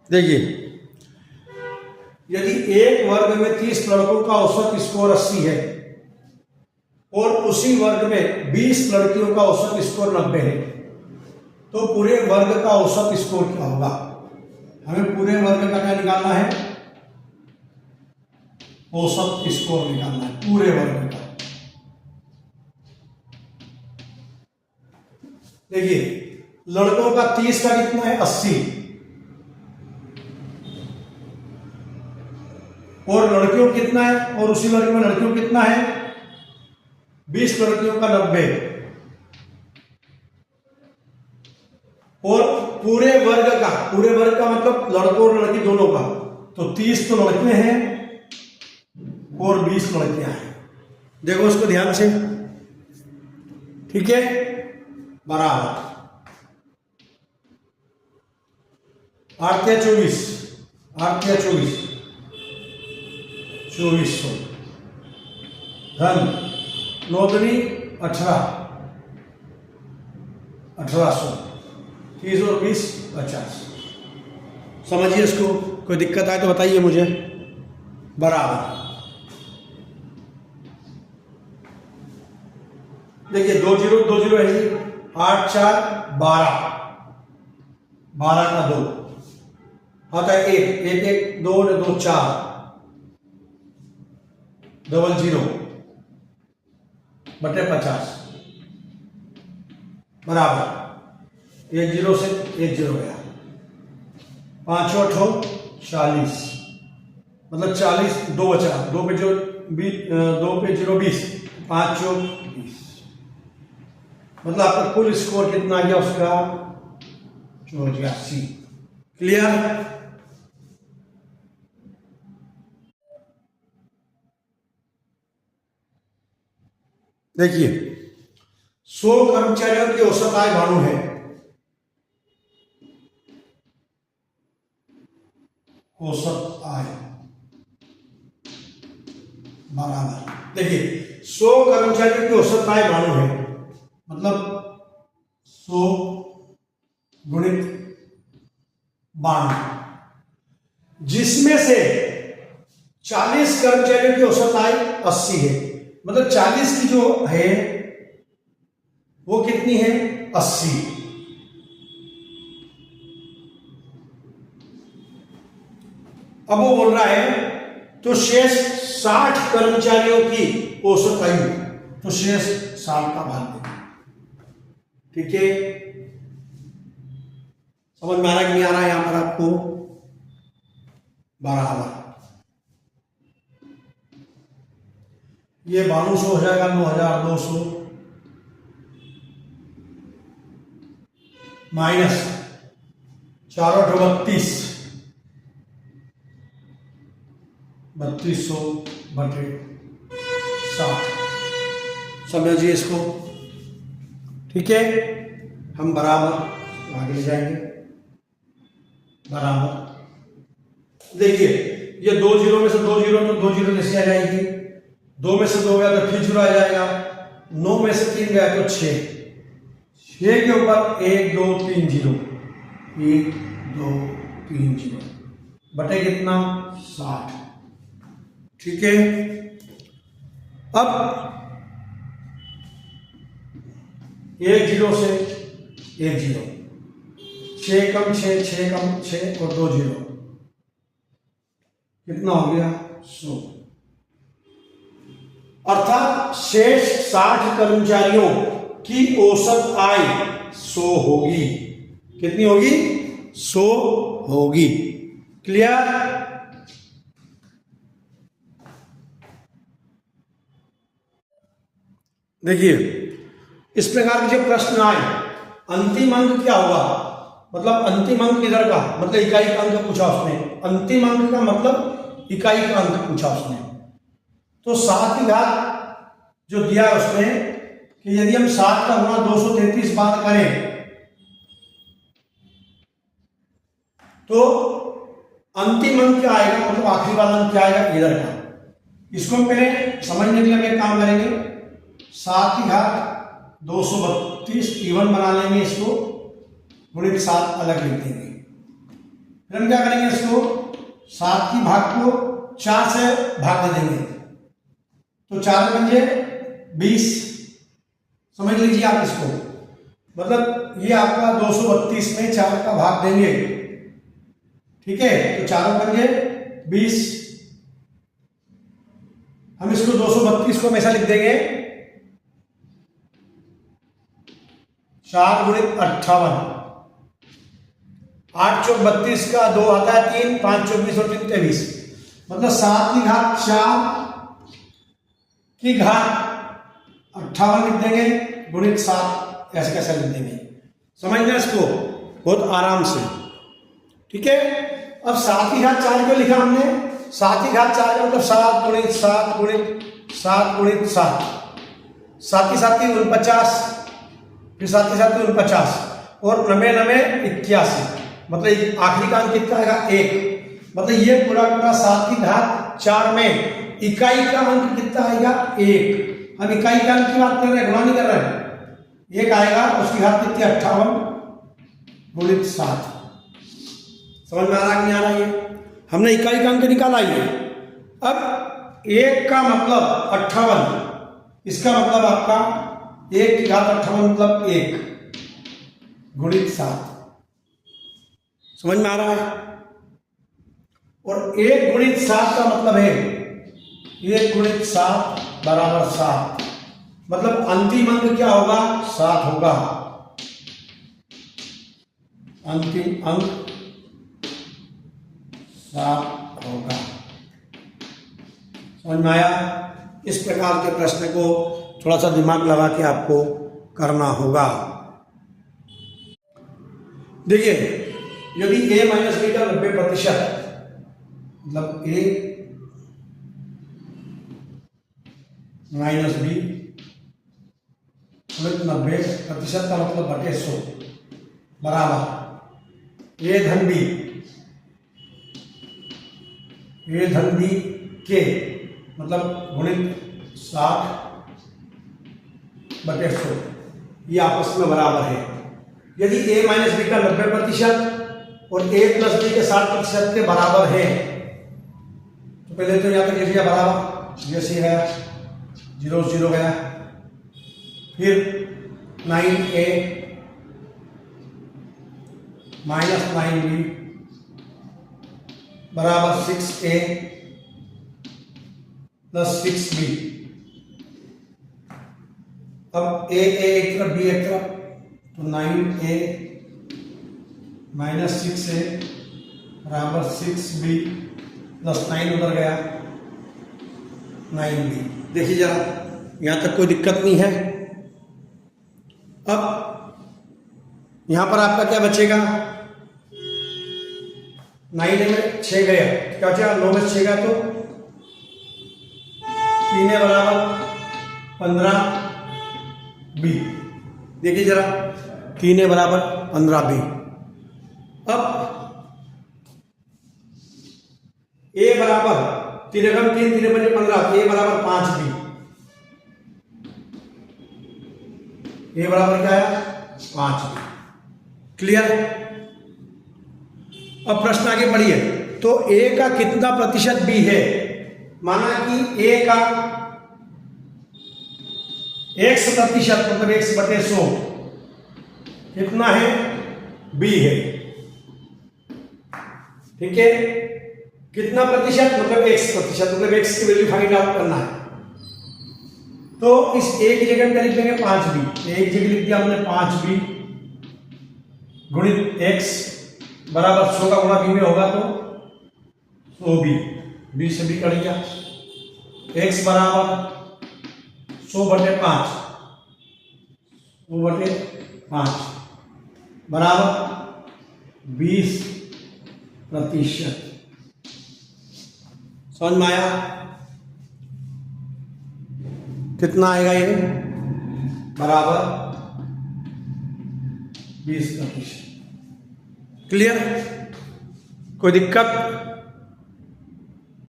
देखिए, यदि एक वर्ग में 30 लड़कों का औसत स्कोर 80 है और उसी वर्ग में 20 लड़कियों का औसत स्कोर 90 है, तो पूरे वर्ग का औसत स्कोर क्या होगा? हमें पूरे वर्ग का क्या निकालना है? औसत स्कोर निकालना है पूरे वर्ग का। देखिए, लड़कों का 30 का कितना है? 80, और लड़कियों कितना है? और उसी वर्ग में लड़कियों कितना है? 20 लड़कियों का 90, और पूरे वर्ग का मतलब लड़कों और लड़की दोनों का, तो 30 तो लड़के हैं और 20 लड़कियां हैं। देखो इसको ध्यान से, ठीक है, बराबर 8 या 24, 2400 धन 9 दूनी 18, 1800, 30 और 20 50। समझिए इसको, कोई दिक्कत आए तो बताइए मुझे। बराबर, देखिए 2 जीरो है जी, 8 4 12, 12 का 2 आता है 1 1 2 2 4, डबल 0 बटे 50 बराबर 1 0 से 1 0 गया, 5 8 40, मतलब 40, 2 बचा, 2 पे 0 20, 5 20, मतलब आपका कुल स्कोर कितना आ गया उसका? 84। क्लियर? देखिए, 100 कर्मचारियों की औसत आय भानु है, औसत आय बराबर, देखिए 100 कर्मचारियों की औसत आय भानु है, मतलब 100 गुणित 92, जिसमें से 40 कर्मचारियों की औसत आय 80 है, मतलब 40 की जो है वो कितनी है? 80। अब वो बोल रहा है तो शेष 60 कर्मचारियों की औसत आयु, तो शेष 60 का भाग देना। ठीक है, समझ में आ रहा है कि नहीं आ रहा है? यहां पर आपको बराबर ये 9200 हो जाएगा, 9200 माइनस 4 8 32, 3200 बटे 60। समझिए इसको, ठीक है, हम बराबर आगे ले जाएंगे। बराबर, देखिए ये 2 जीरो में से 2 जीरो, तो 2 जीरो जैसे आ जाएगी, 2 में से 2 गया तो फिर जीरो आ जाएगा, 9 में से 3 गया तो 6, 6 के ऊपर 1 2 3 जीरो, 1 2 3 जीरो बटे कितना? 60। ठीक है, अब 1 जीरो से 1 जीरो, 6 कम 6, 6 कम 6 और 2 जीरो, कितना हो गया? 100। अर्थात शेष 60 कर्मचारियों की औसत आय 100 होगी। कितनी होगी? 100 होगी। क्लियर? देखिए, इस प्रकार के जब प्रश्न आए, अंतिम अंक क्या होगा, मतलब अंतिम अंक किधर का, मतलब इकाई का अंक पूछा उसने, अंतिम अंक का मतलब इकाई का अंक पूछा उसने, तो 7 की घात जो दिया है उसने कि यदि हम 7 का गुणा 233 बार करें तो अंतिम अंक क्या आएगा, मतलब आखिरी वाला अंक क्या आएगा? इधर का। इसको हम पहले समझने के लिए काम करेंगे, 7 की घात 232 इवन बना लेंगे, इसको गुणित 7 अलग लिख देंगे। फिर हम क्या करेंगे, इसको 7 की भाग को 4 से भाग दे देंगे, तो 4 पंजे 20। समझ लीजिए आप इसको, मतलब ये आपका 232 में 4 का भाग देंगे, ठीक है। तो 4 पंजे 20, हम इसको 232 को हमेशा लिख देंगे 4 गुणित 58, 8 चौक 32 का 2 आता है 3, 5 चौक 20 और 3 23, मतलब 7 की घात 4 की घात 58 लिख देंगे गुणित 7, ऐसे कैसे लिख देंगे, समझना इसको बहुत आराम से, ठीक है। अब 7 की घात 4 क्यों लिखा हमने, 7 की घात 4 का मतलब 7 गुणित 7 गुणित 7 गुणित 7, 7 की 7 49, फिर 7 की 7 49 और 9 9 81, मतलब आखिरी का अंक कितना आएगा 1, मतलब ये पूरा पूरा 7 की घात 4 में इकाई का अंक कितना आएगा 1। हम इकाई का अंक की बात कर रहे हैं, गुणा नहीं कर रहे हैं, 1 आएगा, उसकी घात कितनी 58 गुणित 7। समझ में आ रहा कि नहीं आ रहा है, हमने इकाई का अंक निकाला ये। अब 1 का मतलब 58, इसका मतलब आपका 1 की घात 58 मतलब 1 गुणित 7, समझ में आ रहा है। और 1 गुणित 7 का मतलब है 1 गुणित 7 बराबर 7, मतलब अंतिम अंक क्या होगा 7 होगा, अंतिम अंक 7 होगा। समझ में आया। इस प्रकार के प्रश्न को थोड़ा सा दिमाग लगा के आपको करना होगा। देखिए, यदि a माइनस बी का 90%, मतलब a माइनस बी 90% का मतलब बटे 100 बराबर a धन बी के मतलब गुणित 60 बटे 100, ये आपस में बराबर है। यदि a माइनस बी का 90% और a प्लस बी के 60% के बराबर है, तो पहले तो यहाँ तक लिख लिया बराबर, जैसे गया 0 0 गया, फिर 9a माइनस 9b बराबर 6a प्लस 6b। अब a एक तरफ b एक तरफ, तो 9a माइनस 6a बराबर 6b प्लस 9 उधर गया 9b। देखिए जरा, यहां तक कोई दिक्कत नहीं है। अब यहां पर आपका क्या बचेगा, 9 में 6 गया, क्या बचेगा 9 में 6 गया तो 3 बराबर 15b। देखिए जरा, 3 बराबर 15b। अब a बराबर 3 कम 3 3 बजे 15, a बराबर 5b। a बराबर क्या है 5b। क्लियर। अब प्रश्न आगे बढ़िए। तो a का कितना प्रतिशत b है, माना कि a का 100% मतलब 100/100 कितना है b है, ठीक है। कितना प्रतिशत मतलब 100%, मतलब x की वैल्यू फाइंड आउट करना है। तो इस a की जगह क्या लिख देंगे 5b, a की जगह लिख दिया हमने 5b गुणित x बराबर 100 का गुणा b में होगा तो 100b, b से b कट गया, x बराबर 100/5, 100/5 बराबर 20%। समझ में आया। कितना आएगा ये बराबर 20%। क्लियर, कोई दिक्कत।